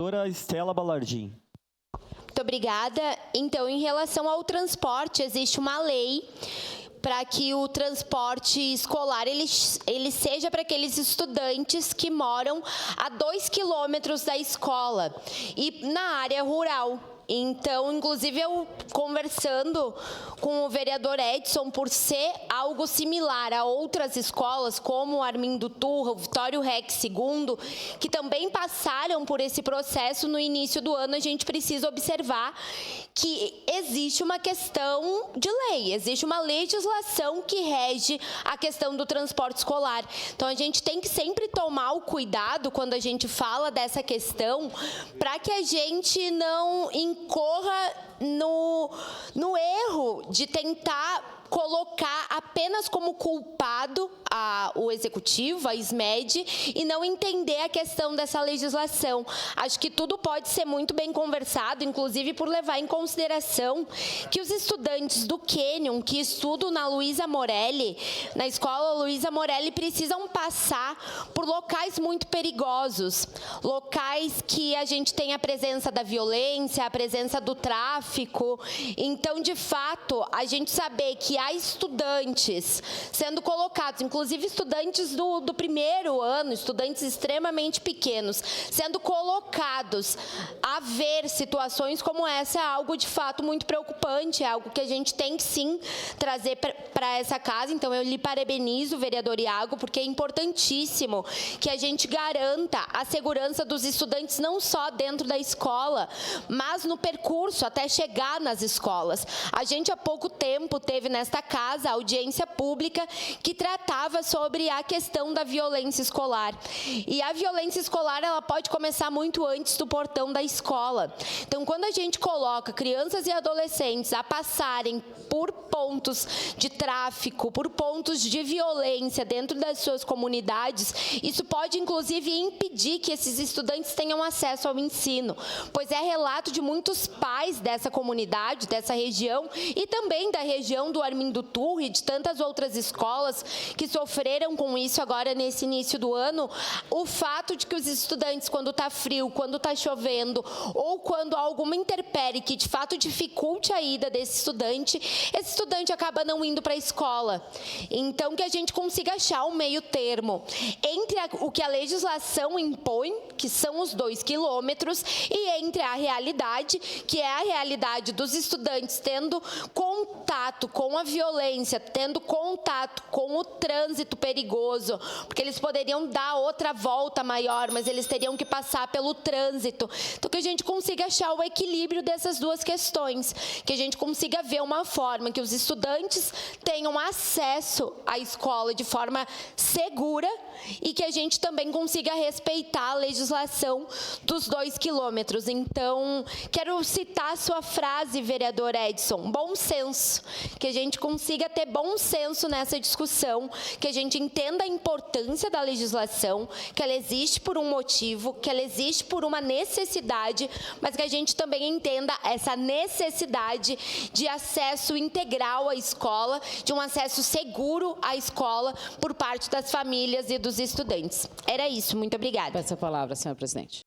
Doutora Estela Balardim. Muito obrigada. Então, em relação ao transporte, existe uma lei para que o transporte escolar ele seja para aqueles estudantes que moram a 2 quilômetros da escola e na área rural. Então, inclusive, eu conversando com o vereador Edson, por ser algo similar a outras escolas, como o Armindo Turra, o Vitório Rex II, que também passaram por esse processo no início do ano, a gente precisa observar que existe uma questão de lei, existe uma legislação que rege a questão do transporte escolar. Então, a gente tem que sempre tomar o cuidado quando a gente fala dessa questão, para que a gente não incorra no erro de tentar colocar apenas como culpado o executivo, a SMED, e não entender a questão dessa legislação. Acho que tudo pode ser muito bem conversado, inclusive por levar em consideração que os estudantes do Canyon, que estudam na Luísa Morelli, na escola Luísa Morelli, precisam passar por locais muito perigosos, locais que a gente tem a presença da violência, a presença do tráfico. Então, de fato, a gente saber que há estudantes sendo colocados, inclusive estudantes do primeiro ano, estudantes extremamente pequenos, sendo colocados a ver situações como essa é algo de fato muito preocupante, é algo que a gente tem que sim trazer para essa casa. Então eu lhe parabenizo, vereador Iago, porque é importantíssimo que a gente garanta a segurança dos estudantes não só dentro da escola, mas no percurso até chegar nas escolas. A gente há pouco tempo teve nesta casa a audiência pública que tratava sobre a questão da violência escolar. E a violência escolar, ela pode começar muito antes do portão da escola. Então, quando a gente coloca crianças e adolescentes a passarem por pontos de tráfico, por pontos de violência dentro das suas comunidades, isso pode, inclusive, impedir que esses estudantes tenham acesso ao ensino, pois é relato de muitos pais dessa comunidade, dessa região, e também da região do Armindo Turra e de tantas outras escolas que sofreram com isso agora nesse início do ano, o fato de que os estudantes, quando está frio, quando está chovendo, ou quando há alguma intempérie que de fato dificulte a ida desse estudante, esse estudante acaba não indo para a escola. Então, que a gente consiga achar um meio termo entre o que a legislação impõe, que são os 2 quilômetros, e entre a realidade, que é a realidade dos estudantes tendo contato com a violência, tendo contato com o trânsito perigoso, porque eles poderiam dar outra volta maior, mas eles teriam que passar pelo trânsito. Então, que a gente consiga achar o equilíbrio dessas duas questões, que a gente consiga ver uma forma que os estudantes tenham acesso à escola de forma segura e que a gente também consiga respeitar a legislação dos 2 quilômetros. Então, quero citar a sua frase, vereador Edson, bom senso, que a gente consiga ter bom senso nessa discussão, que a gente entenda a importância da legislação, que ela existe por um motivo, que ela existe por uma necessidade, mas que a gente também entenda essa necessidade de acesso integral à escola, de um acesso seguro à escola por parte das famílias e dos estudantes. Era isso, muito obrigada. Passa a palavra, senhora presidente.